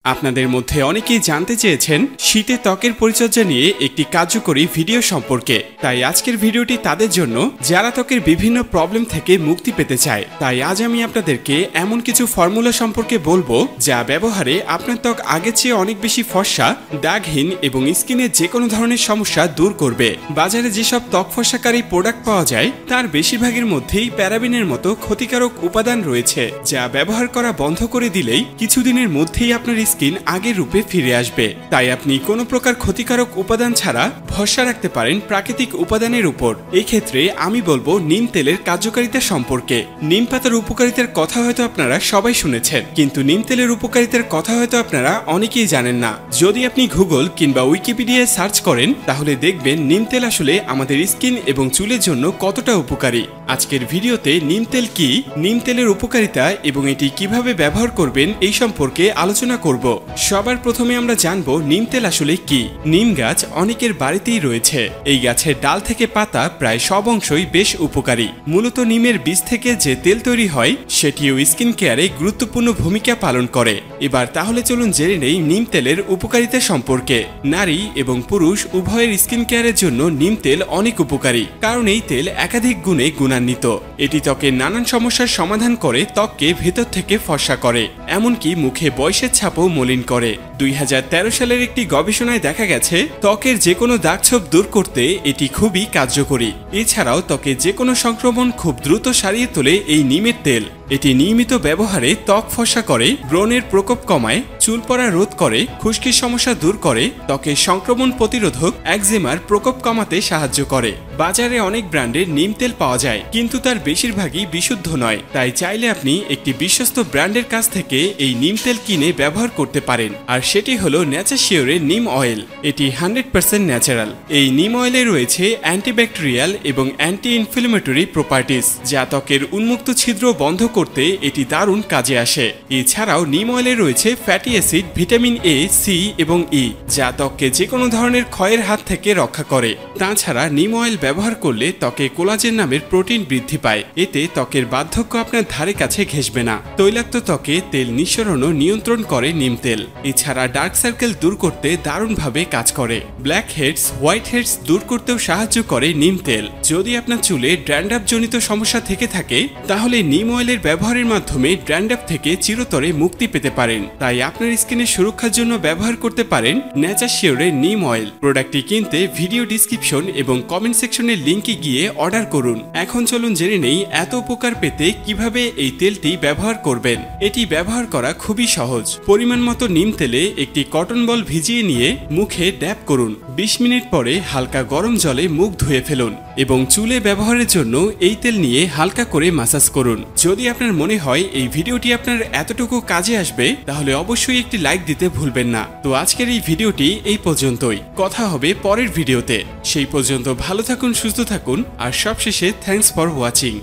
আপনাদের মধ্যে অনেকেই জানতে চেয়েছেন শীতে ত্বকের পরিচর্যা নিয়ে একটি কার্যকরী ভিডিও সম্পর্কে। তাই আজকের ভিডিওটি তাদের জন্য যারা ত্বকের বিভিন্ন প্রবলেম থেকে মুক্তি পেতে চায়। তাই আজ আমি আপনাদেরকে এমন কিছু ফর্মুলা সম্পর্কে বলবো যা ব্যবহারে আপনার ত্বক আগের চেয়ে অনেক বেশি ফর্সা, দাগহীন এবং স্কিনের যে কোনো ধরনের সমস্যা দূর করবে। বাজারে যেসব ত্বক ফর্সাকারী প্রোডাক্ট পাওয়া যায় তার বেশিরভাগের মধ্যেই প্যারাবিনের মতো ক্ষতিকারক উপাদান রয়েছে, যা ব্যবহার করা বন্ধ করে দিলেই কিছুদিনের মধ্যেই আপনার স্কিন আগের রূপে ফিরে আসবে। তাই আপনি কোনো প্রকার ক্ষতিকারক উপাদান ছাড়া ভরসা রাখতে পারেন প্রাকৃতিক উপাদানের উপর। এই ক্ষেত্রে আমি বলবো নিম তেলের কার্যকারিতা সম্পর্কে। নিম পাতার উপকারিতার কথা হয়তো আপনারা সবাই শুনেছেন, কিন্তু নিম তেলের উপকারিতার কথা হয়তো আপনারা অনেকেই জানেন না। যদি আপনি গুগল কিংবা উইকিপিডিয়ায় সার্চ করেন তাহলে দেখবেন নিম তেল আসলে আমাদের স্কিন এবং চুলের জন্য কতটা উপকারী। আজকের ভিডিওতে নিম তেল কি, নিম তেলের উপকারিতা এবং এটি কিভাবে ব্যবহার করবেন এই সম্পর্কে আলোচনা করব। সবার প্রথমে আমরা জানবো নিম তেল আসলে কি। নিম গাছ অনেকের বাড়িতেই রয়েছে। এই গাছের ডাল থেকে পাতা প্রায় সব অংশই বেশ উপকারী। মূলত নিমের বীজ থেকে যে তেল তৈরি হয় সেটিও স্কিন কেয়ারে গুরুত্বপূর্ণ ভূমিকা পালন করে। এবার তাহলে চলুন জেনে নেই নিম তেলের উপকারিতা সম্পর্কে। নারী এবং পুরুষ উভয়ের স্কিন কেয়ারের জন্য নিম তেল অনেক উপকারী, কারণ এই তেল একাধিক গুণে গুণান্বিত। এটি ত্বকের নানান সমস্যার সমাধান করে, ত্বককে ভেতর থেকে ফর্সা করে, এমনকি মুখে বয়সের ছাপও মলিন করে। 2013 সালের একটি গবেষণায় দেখা গেছে ত্বকের যে কোনো দাগছোপ দূর করতে এটি খুবই কার্যকরী। এছাড়াও ত্বকে যে কোনো সংক্রমণ খুব দ্রুত সারিয়ে তোলে এই নিমের তেল। এটি নিয়মিত ব্যবহারে ত্বক ফর্সা করে, ব্রণের প্রকোপ কমায়, চুল পড়া রোধ করে, খুশকির সমস্যা দূর করে, ত্বকের সংক্রমণ প্রতিরোধক, একজিমার প্রকোপ কমাতে সাহায্য করে। বাজারে অনেক ব্র্যান্ডের নিম তেল পাওয়া যায়, কিন্তু তার বেশিরভাগই বিশুদ্ধ নয়। তাই চাইলে আপনি একটি বিশ্বস্ত ব্র্যান্ডের কাছ থেকে এই নিম তেল কিনে ব্যবহার করতে পারেন, আর সেটি হলো ন্যাচারশিওরের নিম অয়েল। এটি 100% ন্যাচারাল। এই নিম অয়েলে রয়েছে অ্যান্টিব্যাকটেরিয়াল এবং অ্যান্টি ইনফ্লেমেটরি প্রপার্টিজ, যা ত্বকের উন্মুক্ত ছিদ্র বন্ধ করতে এটি দারুণ কাজে আসে। এছাড়াও নিম অয়েলে রয়েছে fatty acid, vitamin A, C এবং ই, যা ত্বককে যে কোনো ধরনের ক্ষয়ের হাত থেকে রক্ষা করে। তাছাড়া নিম অয়েল ব্যবহার করলে ত্বকে কোলাজেন নামের প্রোটিন বৃদ্ধি পায়। এতে ত্বকের বার্ধক্য আপনার ধারে কাছে ঘেঁষবে না। তৈলাক্ত ত্বকে তেল নিঃসরণও নিয়ন্ত্রণ করে নিম তেল। এছাড়া ডার্ক সার্কেল দূর করতে দারুণভাবে কাজ করে। ব্ল্যাক হেডস, হোয়াইট হেডস দূর করতেও সাহায্য করে নিম তেল। যদি আপনার চুলে ড্যান্ড্রাফ জনিত সমস্যা থেকে থাকে তাহলে নিম অয়েলের ব্যবহারের মাধ্যমে ড্যান্ড্রাফ থেকে চিরতরে মুক্তি পেতে পারেন। তাই আপনার স্কিনের সুরক্ষার জন্য ব্যবহার করতে পারেন ন্যাচারশিওরের নিম অয়েল। প্রোডাক্টটি কিনতে ভিডিও ডিসক্রিপশন এবং কমেন্ট সেকশনের লিংকে গিয়ে অর্ডার করুন। এখন চলুন জেনে নেই এত উপকার পেতে কিভাবে এই তেলটি ব্যবহার করবেন। এটি ব্যবহার করা খুবই সহজ। পরিমাণ মতো নিম তেলে একটি কটন বল ভিজিয়ে নিয়ে মুখে ড্যাব করুন। 20 মিনিট পরে হালকা গরম জলে মুখ ধুয়ে ফেলুন এবং চুলে ব্যবহারের জন্য এই তেল নিয়ে হালকা করে মাসাজ করুন। যদি আপনার মনে হয় এই ভিডিওটি আপনার এতটুকু কাজে আসবে তাহলে অবশ্যই একটি লাইক দিতে ভুলবেন না। তো আজকের এই ভিডিওটি এই পর্যন্তই। কথা হবে পরের ভিডিওতে। সেই পর্যন্ত ভালো থাকুন, সুস্থ থাকুন, আর সবশেষে থ্যাঙ্কস ফর ওয়াচিং।